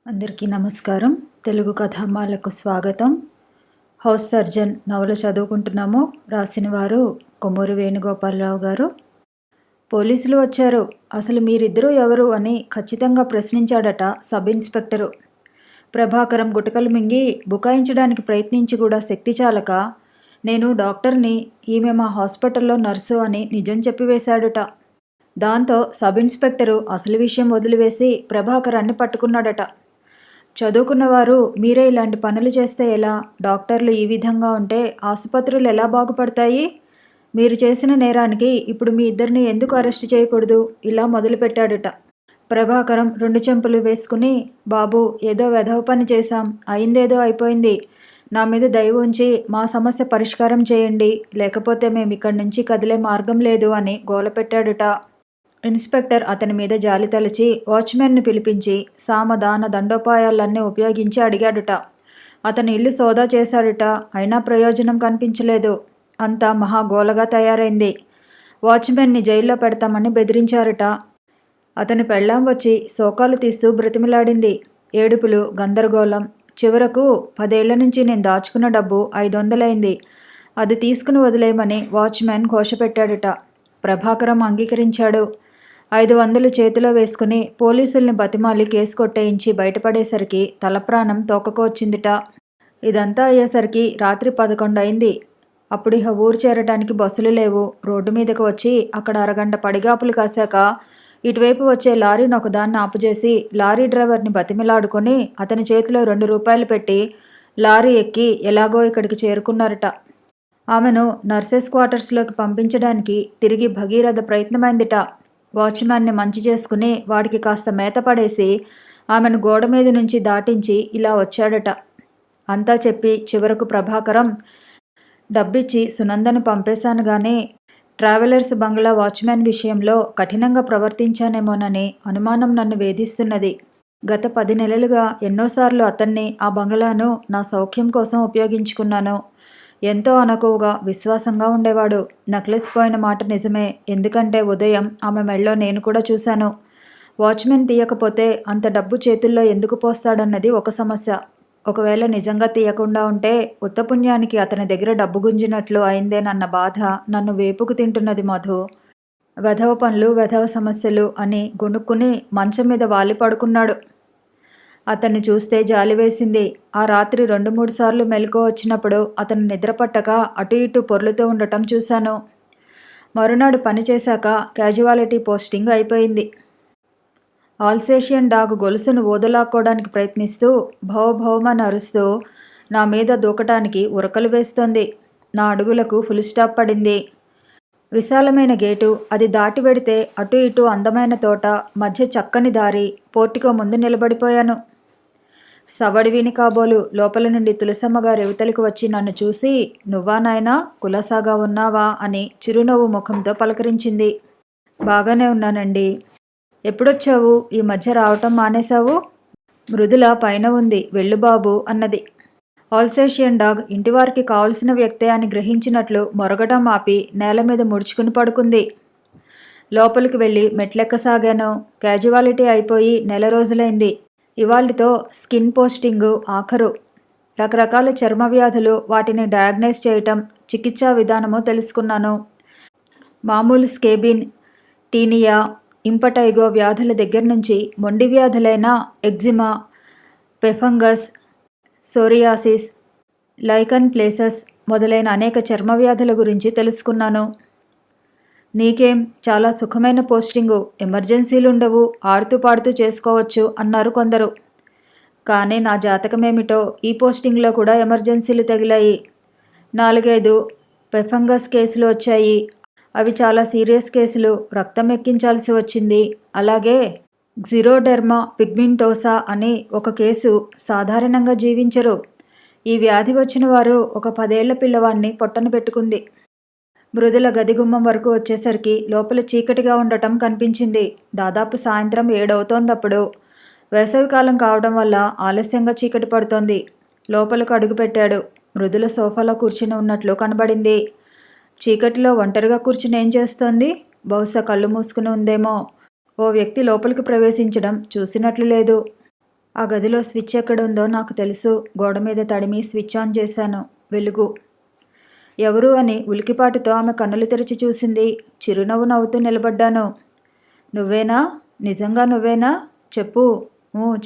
అందరికీ నమస్కారం. తెలుగు కథామాలకు స్వాగతం. హౌస్ సర్జన్ నవల చదువుకుంటున్నాము. రాసిన వారు కొమ్మూరి వేణుగోపాలరావు గారు. పోలీసులు వచ్చారు. అసలు మీరిద్దరూ ఎవరు అని ఖచ్చితంగా ప్రశ్నించాడట సబ్ ఇన్స్పెక్టరు. ప్రభాకరం గుటకలు మింగి బుకాయించడానికి ప్రయత్నించి కూడా శక్తి చాలక, నేను డాక్టర్ని, ఈమె మా హాస్పిటల్లో నర్సు అని నిజం చెప్పివేశాడుట. దాంతో సబ్ ఇన్స్పెక్టరు అసలు విషయం వదిలివేసి ప్రభాకరాన్ని పట్టుకున్నాడట. చదువుకున్నవారు మీరే ఇలాంటి పనులు చేస్తే ఎలా? డాక్టర్లు ఈ విధంగా ఉంటే ఆసుపత్రులు ఎలా బాగుపడతాయి? మీరు చేసిన నేరానికి ఇప్పుడు మీ ఇద్దరిని ఎందుకు అరెస్ట్ చేయకూడదు? ఇలా మొదలుపెట్టాడట. ప్రభాకరం 2 చెంపులు వేసుకుని, బాబు, ఏదో వెధవ పని చేశాం, అయిందేదో అయిపోయింది, నా మీద దయ ఉంచి మా సమస్య పరిష్కారం చేయండి, లేకపోతే మేము ఇక్కడి నుంచి కదిలే మార్గం లేదు అని గోలపెట్టాడుట. ఇన్స్పెక్టర్ అతని మీద జాలి తలచి వాచ్మెన్ను పిలిపించి సామదాన దండోపాయాలన్నీ ఉపయోగించి అడిగాడుట. అతని ఇల్లు సోదా చేశాడుట. అయినా ప్రయోజనం కనిపించలేదు. అంతా మహాగోలగా తయారైంది. వాచ్మెన్ని జైల్లో పెడతామని బెదిరించారుట. అతని పెళ్ళాం వచ్చి శోకాలు తీస్తూ బ్రతిమిలాడింది. ఏడుపులు, గందరగోళం. చివరకు 10 ఏళ్ల నుంచి నేను దాచుకున్న డబ్బు 500 అయింది, అది తీసుకుని వదిలేయమని వాచ్మెన్ ఘోషపెట్టాడుట. ప్రభాకరం అంగీకరించాడు. 500 చేతిలో వేసుకుని పోలీసుల్ని బతిమాలి కేసు కొట్టేయించి బయటపడేసరికి తలప్రాణం తోకకు వచ్చిందిట. ఇదంతా అయ్యేసరికి రాత్రి 11 అయింది. అప్పుడు ఇహ ఊరు చేరటానికి బస్సులు లేవు. రోడ్డు మీదకు వచ్చి అక్కడ అరగంట పడిగాపులు కాశాక ఇటువైపు వచ్చే లారీని ఒకదాన్ని ఆపుచేసి లారీ డ్రైవర్ని బతిమిలాడుకొని అతని చేతిలో 2 రూపాయలు పెట్టి లారీ ఎక్కి ఎలాగో ఇక్కడికి చేరుకున్నారట. ఆమెను నర్సెస్ క్వార్టర్స్లోకి పంపించడానికి తిరిగి భగీరథ ప్రయత్నమైందిట. వాచ్మ్యాన్ని మంచి చేసుకుని వాడికి కాస్త మేత పడేసి ఆమెను గోడ మీద నుంచి దాటించి ఇలా వచ్చాడట. అంతా చెప్పి చివరకు ప్రభాకరం, డబ్బిచ్చి సునందను పంపేశాను గానీ ట్రావెలర్స్ బంగ్లా వాచ్మ్యాన్ విషయంలో కఠినంగా ప్రవర్తించానేమోనని అనుమానం నన్ను వేధిస్తున్నది. గత 10 నెలలుగా ఎన్నోసార్లు అతన్ని, ఆ బంగ్లాను నా సౌఖ్యం కోసం ఉపయోగించుకున్నాను. ఎంతో అనకువగా, విశ్వాసంగా ఉండేవాడు. నెక్లెస్ పోయిన మాట నిజమే. ఎందుకంటే ఉదయం ఆమె మెళ్ళో నేను కూడా చూశాను. వాచ్మెన్ తీయకపోతే అంత డబ్బు చేతుల్లో ఎందుకు పోస్తాడన్నది ఒక సమస్య. ఒకవేళ నిజంగా తీయకుండా ఉంటే ఉత్తపుణ్యానికి అతని దగ్గర డబ్బు గుంజినట్లు అయిందేనన్న బాధ నన్ను వేపుకు తింటున్నది మధు. వెధవ పనులు, వెధవ సమస్యలు అని గొనుక్కుని మంచం మీద వాలి పడుకున్నాడు. అతన్ని చూస్తే జాలి వేసింది. ఆ రాత్రి 2-3 సార్లు మెలకువ వచ్చినప్పుడు అతను నిద్రపట్టక అటు ఇటు పొర్లుతూ ఉండటం చూశాను. మరునాడు పనిచేశాక క్యాజువాలిటీ పోస్టింగ్ అయిపోయింది. ఆల్సేషియన్ డాగ్ గొలుసును ఊదలాక్కోవడానికి ప్రయత్నిస్తూ భౌభౌమని అరుస్తూ నా మీద దూకటానికి ఉరకలు వేస్తోంది. నా అడుగులకు ఫుల్ స్టాప్ పడింది. విశాలమైన గేటు, అది దాటి వెడితే అటు ఇటు అందమైన తోట, మధ్య చక్కని దారి, పోర్టికో ముందు నిలబడిపోయాను. సవడి విని కాబోలు లోపల నుండి తులసమ్మగారు యువతలకు వచ్చి నన్ను చూసి, నువ్వా నాయనా, కులాసాగా ఉన్నావా అని చిరునవ్వు ముఖంతో పలకరించింది. బాగానే ఉన్నానండి. ఎప్పుడొచ్చావు? ఈ మధ్య రావటం మానేశావు? మృదుల పైన ఉంది, వెళ్ళు బాబు అన్నది. ఆల్సేషియన్ డాగ్ ఇంటివారికి కావలసిన వ్యక్తే అని గ్రహించినట్లు మొరగడం ఆపి నేల మీద ముడుచుకుని పడుకుంది. లోపలికి వెళ్ళి మెట్లెక్కసాగాను. క్యాజువాలిటీ అయిపోయి 1 నెల రోజులైంది. ఇవాళ్టితో స్కిన్ పోస్టింగు ఆఖరు. రకరకాల చర్మ వ్యాధులు, వాటిని డయాగ్నైజ్ చేయటం, చికిత్సా విధానము తెలుసుకున్నాను. మామూలు స్కేబిన్, టీనియా, ఇంపటైగో వ్యాధుల దగ్గర నుంచి మొండి వ్యాధులైన ఎగ్జిమా, పెఫంగస్, సోరియాసిస్, లైకన్ ప్లేసెస్ మొదలైన అనేక చర్మ వ్యాధుల గురించి తెలుసుకున్నాను. నీకేం, చాలా సుఖమైన పోస్టింగు, ఎమర్జెన్సీలుండవు, ఆడుతూ పాడుతూ చేసుకోవచ్చు అన్నారు కొందరు. కానీ నా జాతకమేమిటో ఈ పోస్టింగ్లో కూడా ఎమర్జెన్సీలు తగిలాయి. 4-5 పెఫంగస్ కేసులు వచ్చాయి. అవి చాలా సీరియస్ కేసులు. రక్తం ఎక్కించాల్సి వచ్చింది. అలాగే క్సిరోడెర్మా పిగ్మెంటోసా అని ఒక కేసు. సాధారణంగా జీవించరు. ఈ వ్యాధి వచ్చిన వారు ఒక 10 ఏళ్ల పిల్లవాడిని పొట్టన పెట్టుకుంది. మృదుల గదిగుమ్మం వరకు వచ్చేసరికి లోపల చీకటిగా ఉండటం కనిపించింది. దాదాపు సాయంత్రం 7 అవుతోందప్పుడు. వేసవికాలం కావడం వల్ల ఆలస్యంగా చీకటి పడుతోంది. లోపలకు అడుగుపెట్టాడు. మృదుల సోఫాలో కూర్చుని ఉన్నట్లు కనబడింది. చీకటిలో ఒంటరిగా కూర్చుని ఏం చేస్తోంది? బహుశా కళ్ళు మూసుకుని ఉందేమో. ఓ వ్యక్తి లోపలికి ప్రవేశించడం చూసినట్లు లేదు. ఆ గదిలో స్విచ్ ఎక్కడుందో నాకు తెలుసు. గోడ మీద తడిమి స్విచ్ ఆన్ చేశాను. వెలుగు. ఎవరు అని ఉలికిపాటుతో ఆమె కన్నులు తెరిచి చూసింది. చిరునవ్వు నవ్వుతూ నిలబడ్డాను. నువ్వేనా? నిజంగా నువ్వేనా? చెప్పు.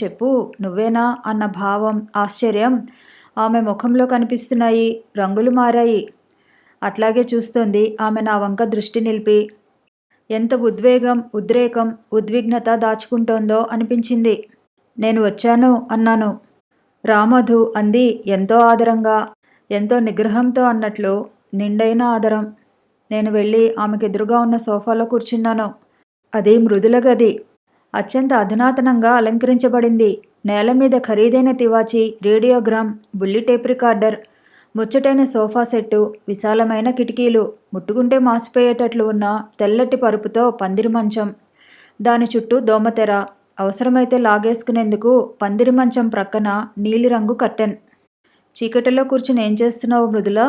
చెప్పు, నువ్వేనా అన్న భావం, ఆశ్చర్యం ఆమె ముఖంలో కనిపిస్తున్నాయి. రంగులు మారాయి. అట్లాగే చూస్తోంది ఆమె నా వంక దృష్టి నిలిపి. ఎంత ఉద్వేగం, ఉద్రేకం, ఉద్విగ్నత దాచుకుంటోందో అనిపించింది. నేను వచ్చాను అన్నాను. రామధు అంది ఎంతో ఆదరంగా, ఎంతో నిగ్రహంతో అన్నట్లు. నిండైన ఆదరం. నేను వెళ్ళి ఆమెకెదురుగా ఉన్న సోఫాలో కూర్చున్నాను. అది మృదుల గది. అత్యంత అధునాతనంగా అలంకరించబడింది. నేల మీద ఖరీదైన తివాచి, రేడియోగ్రామ్, బుల్లి టేప్ రికార్డర్, ముచ్చటైన సోఫా సెట్టు, విశాలమైన కిటికీలు, ముట్టుకుంటే మాసిపోయేటట్లు ఉన్న తెల్లటి పరుపుతో పందిరి మంచం, దాని చుట్టూ దోమతెర, అవసరమైతే లాగేసుకునేందుకు పందిరి మంచం ప్రక్కన నీలిరంగు కర్టెన్. చీకటిలో కూర్చుని ఏం చేస్తున్నావు మృదుల?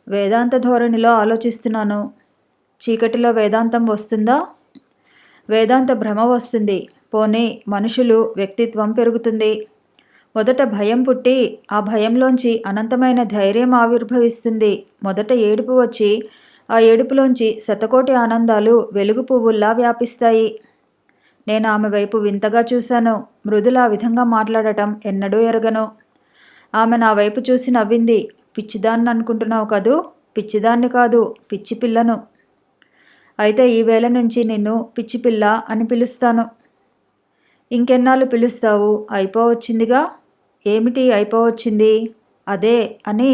వేదాంత ధోరణిలో ఆలోచిస్తున్నాను. చీకటిలో వేదాంతం వస్తుందా? వేదాంత భ్రమ వస్తుంది. పోనీ మనుషులు వ్యక్తిత్వం పెరుగుతుంది. మొదట భయం పుట్టి ఆ భయంలోంచి అనంతమైన ధైర్యం ఆవిర్భవిస్తుంది. మొదట ఏడుపు వచ్చి ఆ ఏడుపులోంచి శతకోటి ఆనందాలు వెలుగు పువ్వుల్లా వ్యాపిస్తాయి. నేను ఆమె వైపు వింతగా చూశాను. మృదుల ఆ విధంగా మాట్లాడటం ఎన్నడూ ఎరగను. ఆమె నా వైపు చూసి నవ్వింది. పిచ్చిదాన్ని అనుకుంటున్నావు కదూ? పిచ్చిదాన్ని కాదు, పిచ్చి పిల్లను. అయితే ఈవేళ నుంచి నిన్ను పిచ్చిపిల్ల అని పిలుస్తాను. ఇంకెన్నాళ్ళు పిలుస్తావు? అయిపోవచ్చిందిగా. ఏమిటి అయిపోవచ్చింది? అదే అని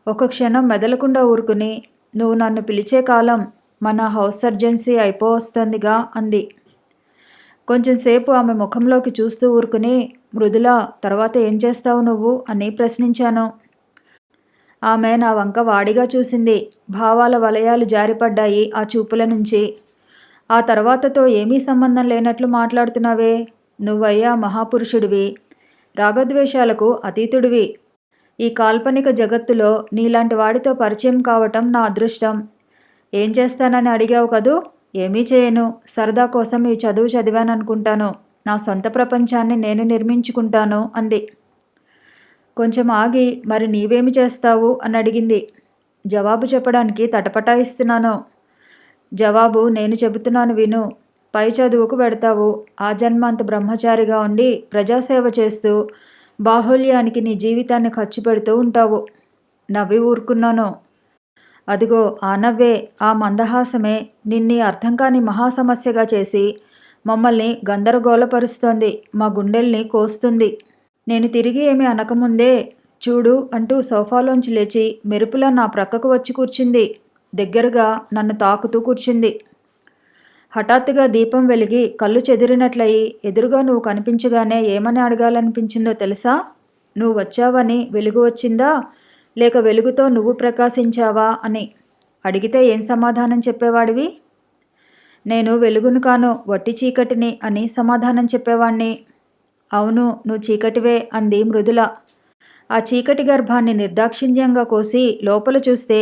ఒక క్షణం మెదలకుండా ఊరుకుని, నువ్వు నన్ను పిలిచే కాలం మన హౌస్ సర్జెన్సీ అయిపోవస్తోందిగా అంది. కొంచెంసేపు ఆమె ముఖంలోకి చూస్తూ ఊరుకుని, మృదుల, తర్వాత ఏం చేస్తావు నువ్వు అని ప్రశ్నించాను. ఆమె నా వంక వాడిగా చూసింది. భావాల వలయాలు జారిపడ్డాయి ఆ చూపుల నుంచి. ఆ తర్వాతతో ఏమీ సంబంధం లేనట్లు మాట్లాడుతున్నావే. నువ్వయ్యా మహాపురుషుడివి, రాగద్వేషాలకు అతీతుడివి. ఈ కాల్పనిక జగత్తులో నీలాంటి వాడితో పరిచయం కావటం నా అదృష్టం. ఏం చేస్తానని అడిగావు కదూ? ఏమీ చేయను. సరదా కోసం ఈ చదువు చదివాననుకుంటాను. నా సొంత ప్రపంచాన్ని నేను నిర్మించుకుంటాను అంది. కొంచెం ఆగి, మరి నీవేమి చేస్తావు అని అడిగింది. జవాబు చెప్పడానికి తటపటాయిస్తున్నాను. జవాబు నేను చెబుతున్నాను విను. పై చదువుకు పెడతావు. ఆ జన్మాంత బ్రహ్మచారిగా ఉండి ప్రజాసేవ చేస్తూ బాహుల్యానికి నీ జీవితాన్ని ఖర్చు పెడుతూ ఉంటావు. నవ్వి ఊరుకున్నాను. అదిగో ఆ నవ్వే, ఆ మందహాసమే నిన్నీ అర్థం కాని మహాసమస్యగా చేసి మమ్మల్ని గందరగోళపరుస్తోంది. మా గుండెల్ని కోస్తుంది. నేను తిరిగి ఏమీ అనకముందే చూడు అంటూ సోఫాలోంచి లేచి మెరుపులా నా ప్రక్కకు వచ్చి కూర్చుంది. దగ్గరగా నన్ను తాకుతూ కూర్చుంది. హఠాత్తుగా దీపం వెలిగి కళ్ళు చెదిరినట్లయి ఎదురుగా నువ్వు కనిపించగానే ఏమని అడగాలనిపించిందో తెలుసా? నువ్వు వచ్చావని వెలుగు వచ్చిందా, లేక వెలుగుతో నువ్వు ప్రకాశించావా అని. అడిగితే ఏం సమాధానం చెప్పేవాడివి? నేను వెలుగును కాను, వట్టి చీకటిని అని సమాధానం చెప్పేవాణ్ణి. అవును, నువ్వు చీకటివే అంది మృదుల. ఆ చీకటి గర్భాన్ని నిర్దాక్షిణ్యంగా కోసి లోపల చూస్తే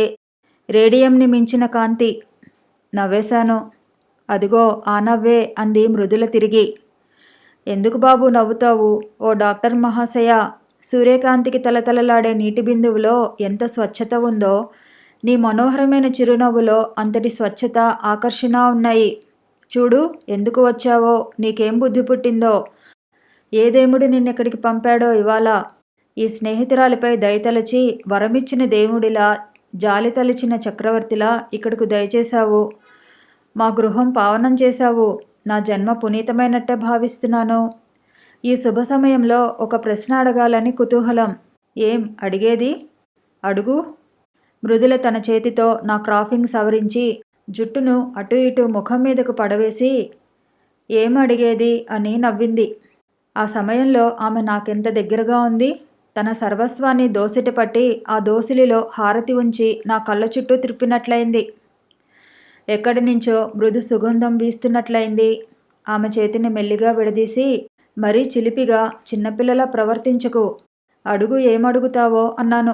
రేడియంని మించిన కాంతి. నవ్వేశాను. అదిగో ఆ నవ్వే అంది మృదుల తిరిగి. ఎందుకు బాబు నవ్వుతావు? ఓ డాక్టర్ మహాశయ, సూర్యకాంతికి తలతలలాడే నీటి బిందువులో ఎంత స్వచ్ఛత ఉందో, నీ మనోహరమైన చిరునవ్వులో అంతటి స్వచ్ఛత, ఆకర్షణ ఉన్నాయి. చూడు, ఎందుకు వచ్చావో, నీకేం బుద్ధి పుట్టిందో, ఏ దేవుడు నిన్నెక్కడికి పంపాడో ఇవాళ. ఈ స్నేహితురాలిపై దయతలచి వరమిచ్చిన దేవుడిలా, జాలి తలిచిన చక్రవర్తిలా ఇక్కడకు దయచేశావు. మా గృహం పావనం చేశావు. నా జన్మ పునీతమైనట్టే భావిస్తున్నాను. ఈ శుభ సమయంలో ఒక ప్రశ్న అడగాలని కుతూహలం. ఏం అడిగేది? అడుగు. మృదుల తన చేతితో నా క్రాఫింగ్ సవరించి జుట్టును అటు ఇటు ముఖం మీదకు పడవేసి ఏం అడిగేది అని నవ్వింది. ఆ సమయంలో ఆమె నాకెంత దగ్గరగా ఉంది. తన సర్వస్వాన్ని దోసిట పట్టి ఆ దోసిలిలో హారతి ఉంచి నా కళ్ళ చుట్టూ త్రిప్పినట్లయింది. ఎక్కడి నుంచో మృదు సుగంధం వీస్తున్నట్లయింది. ఆమె చేతిని మెల్లిగా విడదీసి మరీ చిలిపిగా, చిన్నపిల్లలా ప్రవర్తించకు. అడుగు, ఏమడుగుతావో అన్నాను.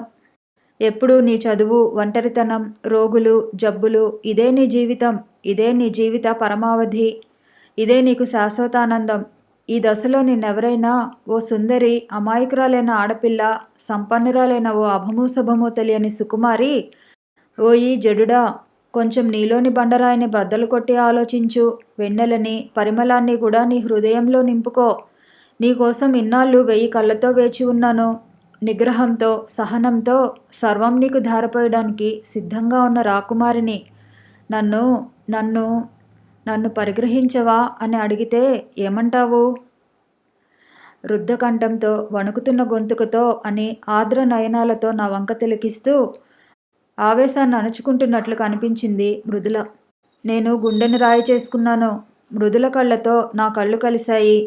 ఎప్పుడూ నీ చదువు, ఒంటరితనం, రోగులు, జబ్బులు, ఇదే నీ జీవితం. ఇదే నీ జీవిత పరమావధి. ఇదే నీకు శాశ్వతానందం. ఈ దశలో నిన్నెవరైనా ఓ సుందరి, అమాయకురాలైన ఆడపిల్ల, సంపన్నురాలైన ఓ అభమూ తెలియని సుకుమారి, ఓయి జడుడా, కొంచెం నీలోని బండరాయిని బద్దలు కొట్టి ఆలోచించు. వెన్నెలని, పరిమళాన్ని కూడా నీ హృదయంలో నింపుకో. నీకోసం ఇన్నాళ్ళు 1000 కళ్ళతో వేచి ఉన్నాను. నిగ్రహంతో, సహనంతో సర్వం నీకు ధారపోయడానికి సిద్ధంగా ఉన్న రాకుమారిని. నన్ను నన్ను నన్ను పరిగ్రహించవా అని అడిగితే ఏమంటావు? రుద్ధకంఠంతో, వణుకుతున్న గొంతుకుతో అని ఆర్ద్ర నయనాలతో నా వంక తిలకిస్తూ ఆవేశాన్ని అణుచుకుంటున్నట్లు కనిపించింది మృదుల. నేను గుండెను రాయి చేసుకున్నాను. మృదుల కళ్ళతో నా కళ్ళు కలిశాయి.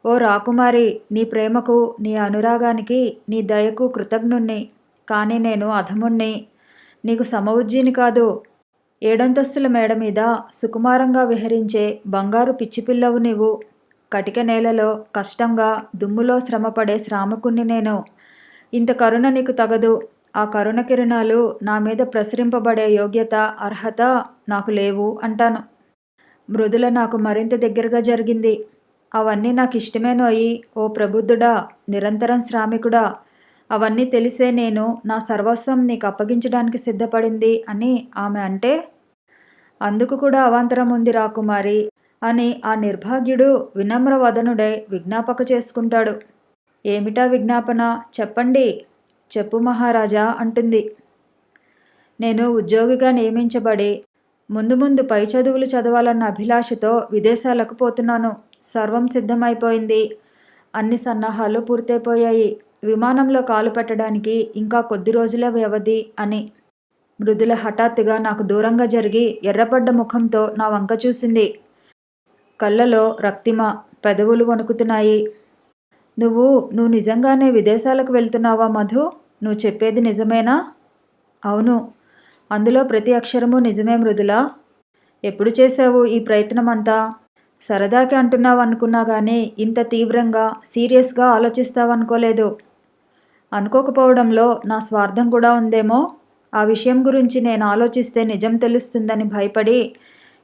ఓ రాకుమారి, నీ ప్రేమకు, నీ అనురాగానికి, నీ దయకు కృతజ్ఞుణ్ణి. కానీ నేను అధముణ్ణి. నీకు సమవుజ్జీని కాదు. 7 అంతస్తుల మేడ మీద సుకుమారంగా విహరించే బంగారు పిచ్చిపిల్లవు నీవు. కటిక నేలలో కష్టంగా దుమ్ములో శ్రమపడే శ్రామకుణ్ణి నేను. ఇంత కరుణ నీకు తగదు. ఆ కరుణ కిరణాలు నా మీద ప్రసరింపబడే యోగ్యత, అర్హత నాకు లేవు అంటాను. మృదుల నాకు మరింత దగ్గరగా జరిగింది. అవన్నీ నాకు ఇష్టమేనోయి ఓ ప్రబుద్ధుడా, నిరంతరం శ్రామికుడా. అవన్నీ తెలిసే నేను నా సర్వస్వం నీకు అప్పగించడానికి సిద్ధపడింది అని ఆమె అంటే, అందుకు కూడా అవాంతరం ఉంది రాకుమారి అని ఆ నిర్భాగ్యుడు వినమ్ర వదనుడై విజ్ఞాపక చేసుకుంటాడు. ఏమిటా విజ్ఞాపన? చెప్పండి. చెప్పు మహారాజా అంటుంది. నేను ఉద్యోగిగా నియమించబడి ముందు పై చదువులు చదవాలన్న అభిలాషతో విదేశాలకు పోతున్నాను. సర్వం సిద్ధమైపోయింది. అన్ని సన్నాహాలు పూర్తయిపోయాయి. విమానంలో కాలు పెట్టడానికి ఇంకా కొద్ది రోజుల వ్యవధి అని. మృదుల హఠాత్తుగా నాకు దూరంగా జరిగి ఎర్రపడ్డ ముఖంతో నా వంక చూసింది. కళ్ళలో రక్తిమ, పెదవులు వణుకుతున్నాయి. నువ్వు నిజంగానే విదేశాలకు వెళ్తున్నావా మధు? నువ్వు చెప్పేది నిజమేనా? అవును. అందులో ప్రతి అక్షరము నిజమే మృదులా. ఎప్పుడు చేశావు ఈ ప్రయత్నమంతా? సరదాకి అంటున్నావు అనుకున్నా కానీ ఇంత తీవ్రంగా, సీరియస్గా ఆలోచిస్తావనుకోలేదు. అనుకోకపోవడంలో నా స్వార్థం కూడా ఉందేమో. ఆ విషయం గురించి నేను ఆలోచిస్తే నిజం తెలుస్తుందని భయపడి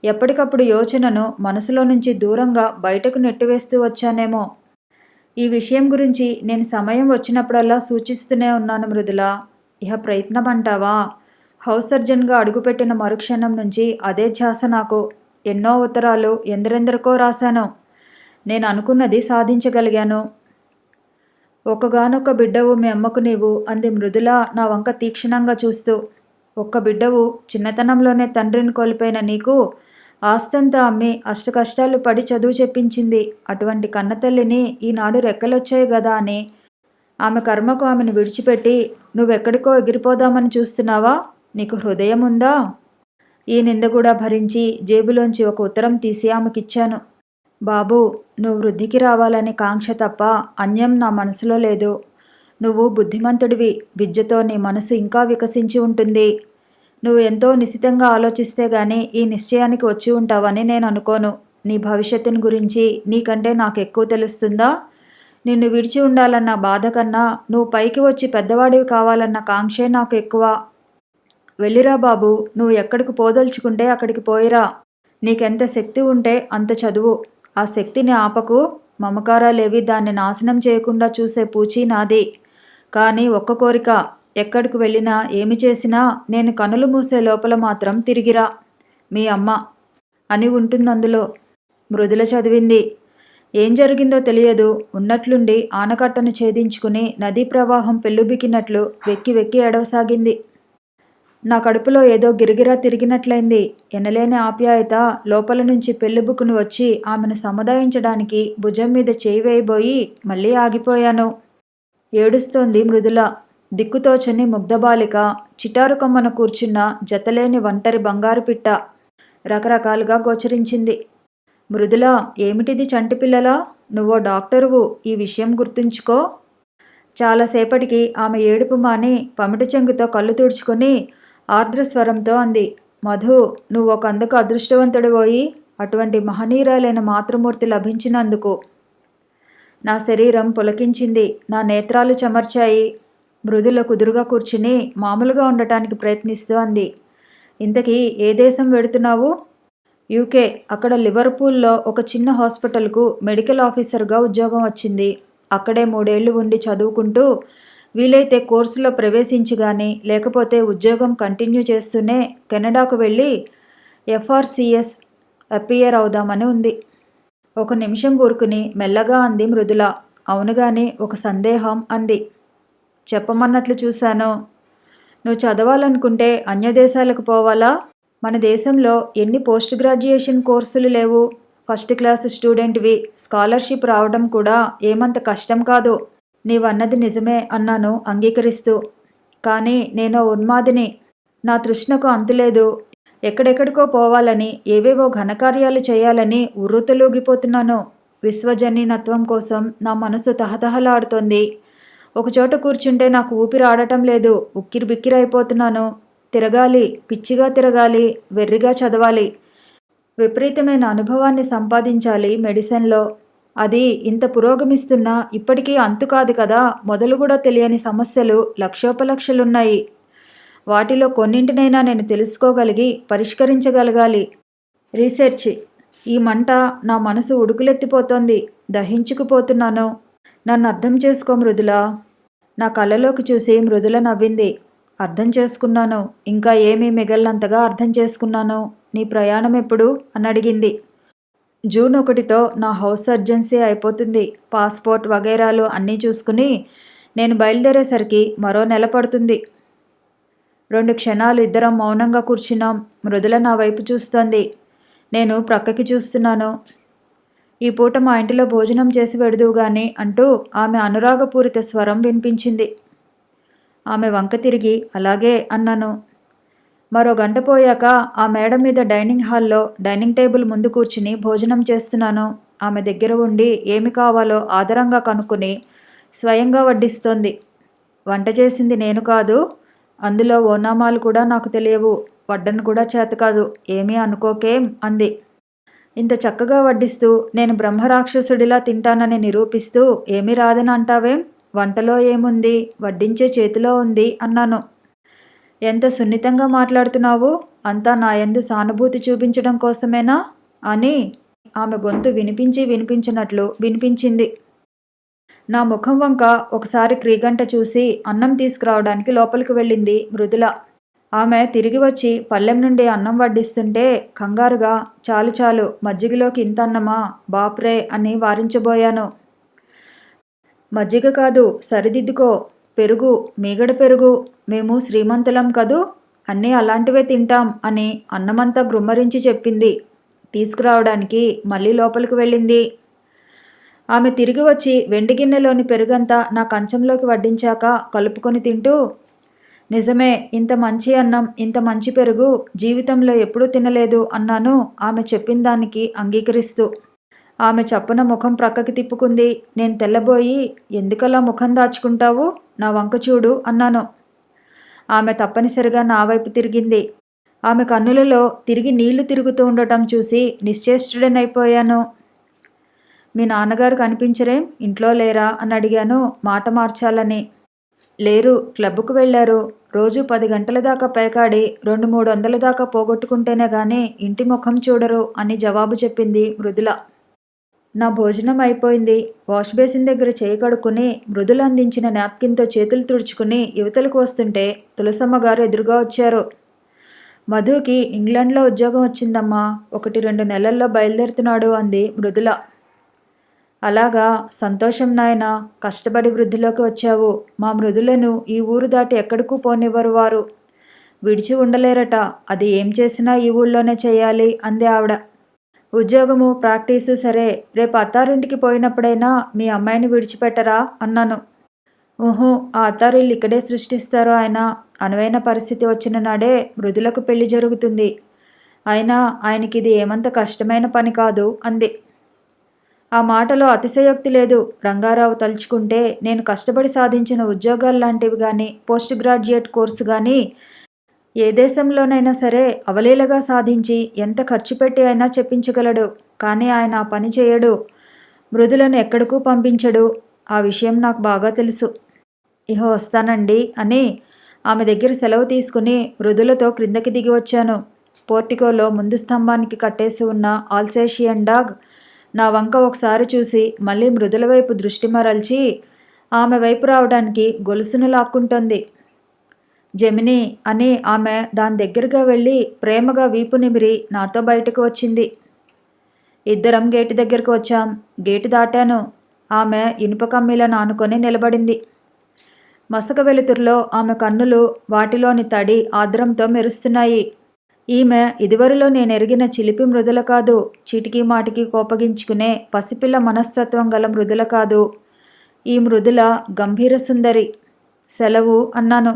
ఎప్పటికప్పుడు యోచనను మనసులో నుంచి దూరంగా బయటకు నెట్టివేస్తూ వచ్చానేమో. ఈ విషయం గురించి నేను సమయం వచ్చినప్పుడల్లా సూచిస్తూనే ఉన్నాను మృదుల. ఇహ ప్రయత్నం అంటావా? హౌస్ సర్జన్గా అడుగుపెట్టిన మరుక్షణం నుంచి అదే ధ్యాస నాకు. ఎన్నో ఉత్తరాలు ఎందరెందరికో రాశాను. నేను అనుకున్నది సాధించగలిగాను. ఒక్కగానొక్క బిడ్డవు మీ అమ్మకు నీవు అంది మృదుల నా వంక తీక్షణంగా చూస్తూ. ఒక్క బిడ్డవు, చిన్నతనంలోనే తండ్రిని కోల్పోయిన నీకు ఆస్తంతా అమ్మి అష్టకష్టాలు పడి చదువు చెప్పించింది. అటువంటి కన్నతల్లిని ఈనాడు రెక్కలొచ్చాయి గదా అని ఆమె కర్మకు ఆమెను విడిచిపెట్టి నువ్వెక్కడికో ఎగిరిపోదామని చూస్తున్నావా? నీకు హృదయం ఉందా? ఈ నింద కూడా భరించి జేబులోంచి ఒక ఉత్తరం తీసి ఆమెకిచ్చాను. బాబూ, నువ్వు వృద్ధికి రావాలనే కాంక్ష తప్ప అన్యం నా మనసులో లేదు. నువ్వు బుద్ధిమంతుడివి. విద్యతో నీ మనసు ఇంకా వికసించి ఉంటుంది. నువ్వు ఎంతో నిశితంగా ఆలోచిస్తే గానీ ఈ నిశ్చయానికి వచ్చి ఉంటావని నేను అనుకోను. నీ భవిష్యత్తుని గురించి నీకంటే నాకు ఎక్కువ తెలుస్తుందా? నిన్ను విడిచి ఉండాలన్న బాధ కన్నా నువ్వు పైకి వచ్చి పెద్దవాడివి కావాలన్న కాంక్షే నాకు ఎక్కువ. వెళ్ళిరా బాబు, నువ్వు ఎక్కడికి పోదలుచుకుంటే అక్కడికి పోయిరా. నీకెంత శక్తి ఉంటే అంత చదువు. ఆ శక్తిని ఆపకు. మమకారాలేవి దాన్ని నాశనం చేయకుండా చూసే పూచీ నాది. కానీ ఒక్క కోరిక, ఎక్కడికి వెళ్ళినా ఏమి చేసినా నేను కనులు మూసే లోపల మాత్రం తిరిగిరా. మీ అమ్మ అని ఉంటుందందులో. మృదుల చదివింది. ఏం జరిగిందో తెలియదు. ఉన్నట్లుండి ఆనకట్టను ఛేదించుకుని నదీ ప్రవాహం పెళ్ళుబికినట్లు వెక్కి వెక్కి ఏడవసాగింది. నా కడుపులో ఏదో గిరిగిరా తిరిగినట్లయింది. ఎనలేని ఆప్యాయత లోపల నుంచి పెళ్ళుబుకుని వచ్చి ఆమెను సముదాయించడానికి భుజం మీద చేయి వేయబోయి మళ్ళీ ఆగిపోయాను. ఏడుస్తోంది మృదుల. దిక్కుతోచని ముగ్ధబాలిక, చిటారు కొమ్మన కూర్చున్న జతలేని ఒంటరి బంగారు పిట్ట రకరకాలుగా గోచరించింది. మృదుల, ఏమిటిది చంటిపిల్లలా? నువ్వో డాక్టరువు, ఈ విషయం గుర్తుంచుకో. చాలాసేపటికి ఆమె ఏడుపు మాని పమిట చెంగుతో కళ్ళు తుడుచుకొని ఆర్ద్రస్వరంతో అంది. మధు, నువ్వు ఒకందుకు అదృష్టవంతుడిపోయి అటువంటి మహనీయురాలైన మాతృమూర్తి లభించినందుకు. నా శరీరం పులకించింది. నా నేత్రాలు చెమర్చాయి. మృదుల కుదురుగా కూర్చుని మామూలుగా ఉండటానికి ప్రయత్నిస్తూ అంది. ఇంతకీ ఏ దేశం వెడుతున్నావు? యూకే. అక్కడ లివర్పూల్లో ఒక చిన్న హాస్పిటల్కు మెడికల్ ఆఫీసర్గా ఉద్యోగం వచ్చింది. అక్కడే 3 ఏళ్లు ఉండి చదువుకుంటూ వీలైతే కోర్సులో ప్రవేశించి గానీ లేకపోతే ఉద్యోగం కంటిన్యూ చేస్తూనే కెనడాకు వెళ్ళి ఎఫ్ఆర్సిఎస్ అపియర్ అవుదామని ఉంది. ఒక నిమిషం ఊరుకుని మెల్లగా అంది మృదుల. అవునుగాని ఒక సందేహం అంది. చెప్పమన్నట్లు చూశాను. నువ్వు చదవాలనుకుంటే అన్యదేశాలకు పోవాలా? మన దేశంలో ఎన్ని పోస్ట్ గ్రాడ్యుయేషన్ కోర్సులు లేవు? First class స్టూడెంట్వి. స్కాలర్షిప్ రావడం కూడా ఏమంత కష్టం కాదు. నీవన్నది నిజమే అన్నాను అంగీకరిస్తూ. కానీ నేనో ఉన్మాదిని. నా తృష్ణకు అంతులేదు. ఎక్కడెక్కడికో పోవాలని, ఏవేవో ఘనకార్యాలు చేయాలని ఉర్రూతలూగిపోతున్నాను. విశ్వజనీనత్వం కోసం నా మనసు తహతహలాడుతోంది. ఒకచోట కూర్చుంటే నాకు ఊపిరి ఆడటం లేదు. ఉక్కిరిబిక్కిరైపోతున్నాను. తిరగాలి, పిచ్చిగా తిరగాలి, వెర్రిగా చదవాలి. విపరీతమైన అనుభవాన్ని సంపాదించాలి మెడిసిన్లో. అది ఇంత పురోగమిస్తున్నా ఇప్పటికీ అంతు కాదు కదా. మొదలు కూడా తెలియని సమస్యలు లక్షోపలక్షలున్నాయి. వాటిలో కొన్నింటినైనా నేను తెలుసుకోగలిగి పరిష్కరించగలగాలి. రీసెర్చ్. ఈ మంట నా మనసు ఉడుకులెత్తిపోతోంది. దహించుకుపోతున్నాను. నన్ను అర్థం చేసుకో మృదుల. నా కళ్ళలోకి చూసి మృదుల నవ్వింది. అర్థం చేసుకున్నాను. ఇంకా ఏమీ మిగలనంతగా అర్థం చేసుకున్నాను. నీ ప్రయాణం ఎప్పుడు అని అడిగింది. జూన్ 1తో నా హౌస్ సర్జన్సీ అయిపోతుంది. పాస్పోర్ట్ వగైరాలు అన్నీ చూసుకుని నేను బయలుదేరేసరికి మరో నెల పడుతుంది. 2 క్షణాలు ఇద్దరం మౌనంగా కూర్చున్నాం. మృదుల నా వైపు చూస్తోంది. నేను ప్రక్కకి చూస్తున్నాను. ఈ పూట మా ఇంటిలో భోజనం చేసి వెడుదువు గాని అంటూ ఆమె అనురాగపూరిత స్వరం వినిపించింది. ఆమె వంక తిరిగి అలాగే అన్నాను. మరో గంట పోయాక ఆ మేడ మీద డైనింగ్ హాల్లో డైనింగ్ టేబుల్ ముందు కూర్చుని భోజనం చేస్తున్నాను. ఆమె దగ్గర ఉండి ఏమి కావాలో ఆదరంగా కనుక్కుని స్వయంగా వడ్డిస్తోంది. వంట చేసింది నేను కాదు. అందులో ఓనామాలు కూడా నాకు తెలియవు. వడ్డను కూడా చేతకాదు. ఏమీ అనుకోకేం అంది. ఇంత చక్కగా వడ్డిస్తూ నేను బ్రహ్మరాక్షసుడిలా తింటానని నిరూపిస్తూ ఏమీ రాదని అంటావేం? వంటలో ఏముంది? వడ్డించే చేతిలో ఉంది అన్నాను. ఎంత సున్నితంగా మాట్లాడుతున్నావు? అంతా నా యందు సానుభూతి చూపించడం కోసమేనా అని ఆమె గొంతు వినిపించినట్లు వినిపించింది. నా ముఖం వంక ఒకసారి క్రీగంట చూసి అన్నం తీసుకురావడానికి లోపలికి వెళ్ళింది మృదుల. ఆమె తిరిగి వచ్చి పళ్ళెం నుండి అన్నం వడ్డిస్తుంటే కంగారుగా చాలు చాలు, మజ్జిగలోకి ఇంత అన్నమా, బాప్రే అని వారించబోయాను. మజ్జిగ కాదు, సరిదిద్దుకో, పెరుగు, మీగడ పెరుగు, మేము శ్రీమంతులం కదూ, అన్నీ అలాంటివే తింటాం అని అన్నమంతా గ్రుమ్మరించి చెప్పింది. తీసుకురావడానికి మళ్ళీ లోపలికి వెళ్ళింది. ఆమె తిరిగి వచ్చి వెండి గిన్నెలోని పెరుగంతా నా కంచంలోకి వడ్డించాక కలుపుకొని తింటూ, నిజమే, ఇంత మంచి అన్నం, ఇంత మంచి పెరుగు జీవితంలో ఎప్పుడూ తినలేదు అన్నాను ఆమె చెప్పిన దానికి అంగీకరిస్తూ. ఆమె చప్పున ముఖం ప్రక్కకి తిప్పుకుంది. నేను తెల్లబోయి, ఎందుకలా ముఖం దాచుకుంటావు? నా వంక చూడు అన్నాను. ఆమె తప్పనిసరిగా నా వైపు తిరిగింది. ఆమె కన్నులలో తిరిగి నీళ్లు తిరుగుతూ ఉండటం చూసి నిశ్చేష్టుడనైపోయాను. మీ నాన్నగారు కనిపించరేం? ఇంట్లో లేరా అని అడిగాను మాట మార్చాలని. లేరు, క్లబ్కు వెళ్ళారు. రోజు 10 గంటల దాకా పేకాడి 200-300 దాకా పోగొట్టుకుంటేనే గానీ ఇంటి ముఖం చూడరు అని జవాబు చెప్పింది మృదుల. నా భోజనం అయిపోయింది. వాష్ బేసిన్ దగ్గర చేయి కడుక్కుని మృదుల అందించిన నాప్కిన్తో చేతులు తుడుచుకుని యువతలకు వస్తుంటే తులసమ్మ గారు ఎదురుగా వచ్చారు. మధుకి ఇంగ్లాండ్లో ఉద్యోగం వచ్చిందమ్మా, 1-2 నెలల్లో బయలుదేరుతున్నాడు అంది మృదుల. అలాగా, సంతోషం నాయనా, కష్టపడి వృద్ధిలోకి వచ్చావు. మా మృదులను ఈ ఊరు దాటి ఎక్కడికూ పోనివ్వరు వారు. విడిచి ఉండలేరట. అది ఏం చేసినా ఈ ఊళ్ళోనే చేయాలి అంది ఆవిడ. ఉద్యోగము, ప్రాక్టీసు సరే, రేపు అత్తారింటికి పోయినప్పుడైనా మీ అమ్మాయిని విడిచిపెట్టరా అన్నాను. ఊహు, ఆ అత్తారిల్లు ఇక్కడే సృష్టిస్తారు ఆయన. అనువైన పరిస్థితి వచ్చిన నాడే మృదులకు పెళ్లి జరుగుతుంది. అయినా ఆయనకి ఇది ఏమంత కష్టమైన పని కాదు అంది. ఆ మాటలో అతిశయోక్తి లేదు. రంగారావు తలుచుకుంటే నేను కష్టపడి సాధించిన ఉద్యోగాల్లాంటివి కానీ, పోస్ట్ గ్రాడ్యుయేట్ కోర్సు కానీ ఏ దేశంలోనైనా సరే అవలీలగా సాధించి ఎంత ఖర్చు పెట్టి అయినా చెప్పించగలడు. కానీ ఆయన ఆ పని చేయడు. మృదులను ఎక్కడికూ పంపించడు. ఆ విషయం నాకు బాగా తెలుసు. ఇహ వస్తానండి అని ఆమె దగ్గర సెలవు తీసుకుని మృదులతో క్రిందకి దిగి వచ్చాను. పోర్టికోలో ముందు స్తంభానికి కట్టేసి ఉన్న ఆల్సేషియన్ డాగ్ నా వంక ఒకసారి చూసి మళ్ళీ మృదుల వైపు దృష్టి మరల్చి ఆమె వైపు రావడానికి గొలుసును లాక్కుంటోంది. జెమిని అని ఆమె దాని దగ్గరగా వెళ్ళి ప్రేమగా వీపు నిమిరి నాతో బయటకు వచ్చింది. ఇద్దరం గేటు దగ్గరకు వచ్చాం. గేటు దాటాను. ఆమె ఇనుప కమ్మీలను ఆనుకొని నిలబడింది. మసక వెలుతురులో ఆమె కన్నులు వాటిలోని తడి ఆద్రంతో మెరుస్తున్నాయి. ఈమె ఇదివరలో నేనెరిగిన చిలిపి మృదుల కాదు. చీటికి మాటికి కోపగించుకునే పసిపిల్ల మనస్తత్వం గల మృదుల కాదు. ఈ మృదుల గంభీర సుందరి. సెలవు అన్నాను.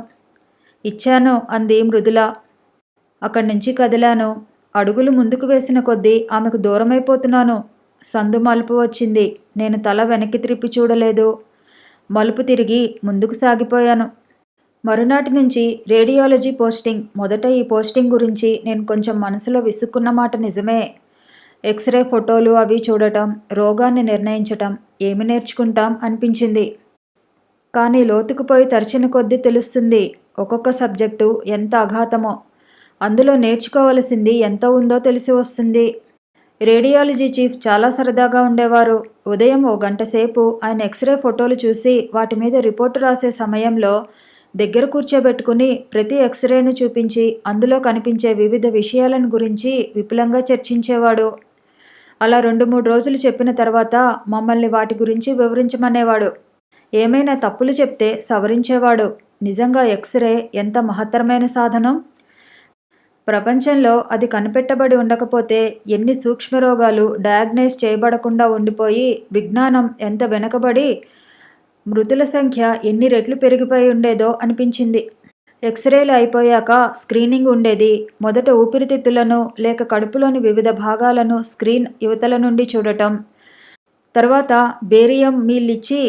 ఇచ్చాను అంది మృదుల. అక్కడి నుంచి కదిలాను. అడుగులు ముందుకు వేసిన కొద్దీ ఆమెకు దూరమైపోతున్నాను. సందు మలుపు వచ్చింది. నేను తల వెనక్కి త్రిప్పి చూడలేదు. మలుపు తిరిగి ముందుకు సాగిపోయాను. మరునాటి నుంచి రేడియాలజీ పోస్టింగ్. మొదట ఈ పోస్టింగ్ గురించి నేను కొంచెం మనసులో విసుక్కున్న మాట నిజమే. ఎక్స్రే ఫోటోలు అవి చూడటం, రోగాన్ని నిర్ణయించటం, ఏమి నేర్చుకుంటాం అనిపించింది. కానీ లోతుకుపోయి తరిచిన కొద్దీ తెలుస్తుంది ఒక్కొక్క సబ్జెక్టు ఎంత అఘాతమో, అందులో నేర్చుకోవలసింది ఎంత ఉందో తెలిసి వస్తుంది. రేడియాలజీ చీఫ్ చాలా సరదాగా ఉండేవారు. ఉదయం 1 గంట సేపు ఆయన ఎక్స్రే ఫోటోలు చూసి వాటి మీద రిపోర్టు రాసే సమయంలో దగ్గర కూర్చోబెట్టుకుని ప్రతి ఎక్స్రేను చూపించి అందులో కనిపించే వివిధ విషయాలను గురించి విపులంగా చర్చించేవాడు. అలా 2-3 రోజులు చెప్పిన తర్వాత మమ్మల్ని వాటి గురించి వివరించమనేవాడు. ఏమైనా తప్పులు చెప్తే సవరించేవాడు. నిజంగా ఎక్స్రే ఎంత మహత్తరమైన సాధనం. ప్రపంచంలో అది కనిపెట్టబడి ఉండకపోతే ఎన్ని సూక్ష్మరోగాలు డయాగ్నైజ్ చేయబడకుండా ఉండిపోయి విజ్ఞానం ఎంత వెనకబడి మృతుల సంఖ్య ఎన్ని రెట్లు పెరిగిపోయి ఉండేదో అనిపించింది. ఎక్స్రేలు అయిపోయాక స్క్రీనింగ్ ఉండేది. మొదట ఊపిరితిత్తులను లేక కడుపులోని వివిధ భాగాలను స్క్రీన్ యువతల నుండి చూడటం, తర్వాత బేరియం మీల్లిచ్చి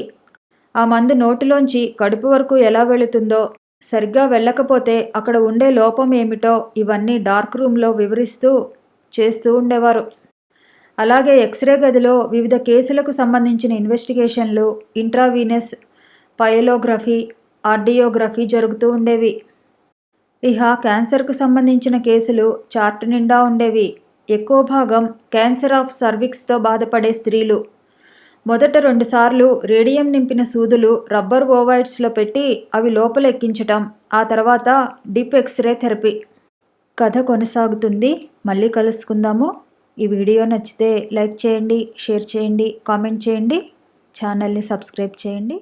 ఆ మందు నోటిలోంచి కడుపు వరకు ఎలా వెళుతుందో, సరిగ్గా వెళ్ళకపోతే అక్కడ ఉండే లోపం ఏమిటో ఇవన్నీ డార్క్ రూమ్లో వివరిస్తూ చేస్తూ ఉండేవారు. అలాగే ఎక్స్రే గదిలో వివిధ కేసులకు సంబంధించిన ఇన్వెస్టిగేషన్లు, ఇంట్రావీనస్ పైలోగ్రఫీ, ఆర్డియోగ్రఫీ జరుగుతూ ఉండేవి. ఇహ క్యాన్సర్కు సంబంధించిన కేసులు చార్ట్ నిండా ఉండేవి. ఎక్కువ భాగం క్యాన్సర్ ఆఫ్ సర్విక్స్తో బాధపడే స్త్రీలు. మొదట 2 సార్లు రేడియం నింపిన సూదులు రబ్బర్ ఓవైడ్స్లో పెట్టి అవి లోపల ఎక్కించటం, ఆ తర్వాత డీప్ ఎక్స్రే థెరపీ. కథ కొనసాగుతుంది. మళ్ళీ కలుసుకుందాము. ఈ వీడియో నచ్చితే లైక్ చేయండి, షేర్ చేయండి, కామెంట్ చేయండి, ఛానల్ని సబ్స్క్రైబ్ చేయండి.